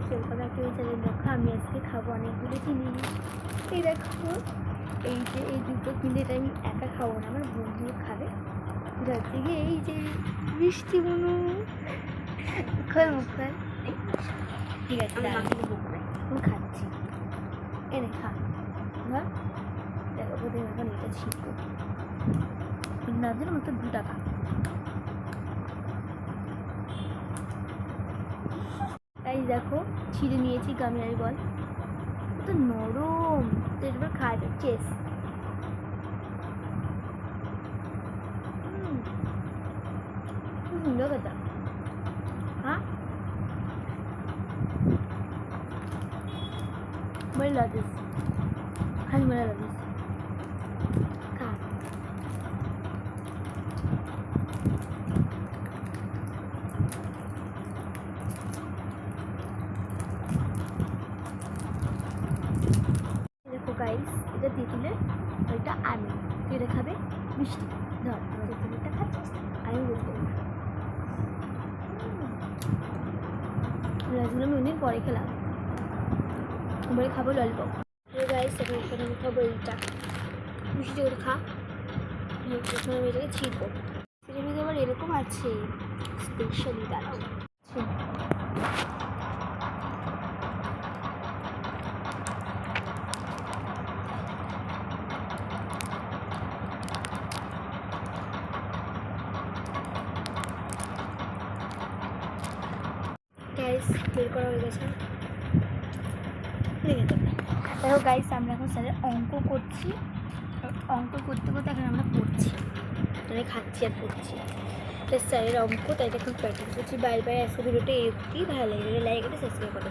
Guys, welcome back to my channel. দেখো আমি আজকে খাবো অনেকগুলো জিনিস। এই দেখো, এই যে এই দুটো কিন্তু এটা আমি একা খাবো না, আমার বন্ধু খাবে। যার থেকে এই যে মিষ্টি বুনু খোল মুখ খোল। ঠিক আছে, আমি খাচ্ছি। এনে খা ধর। দেখো প্রথমে এখন এটা ছিটব, না দিলে মাত্র 2 টাকা। তাই দেখো ছিঁড়ে নিয়েছি গামিয়ারি বল, কত নরম, তো এবার খাওয়া যাচ্ছে। সুন্দর কথা। হ্যাঁ, मला लागेल खाली, मला लागेल खा। দেখো গাইস, এটা তেঁতুলের, ওইটা আমি, তুই এটা খাবে মিষ্টি। ধর তেঁতুলটা খাচ্ছিস, আমি বলতে রসগুলো আমি অনেক পরে খেলাম, এবারে খাবো ললিপপ। গাইস এখন এখানে আমি খাবো এইটা মিষ্টি করে খা। প্রথমে আমি এটাকে ছিঁড়বো, সেটা মধ্যে আবার এরকম আছে স্পেশালি, দাঁড়াও। গাইস বের করা হয়ে গেছে, দেখো গাইস আমরা এখন স্যারের অঙ্ক করছি, অঙ্ক করতে করতে এখন আমরা পড়ছি, মানে খাচ্ছি আর পড়ছি। স্যারের অঙ্ক, তাই এখন প্র্যাকটিস করছি। বাই বাই, আজকে ভিডিওটা এই অবধি। ভালো লাগে, লাইক এটা সাবস্ক্রাইব করো।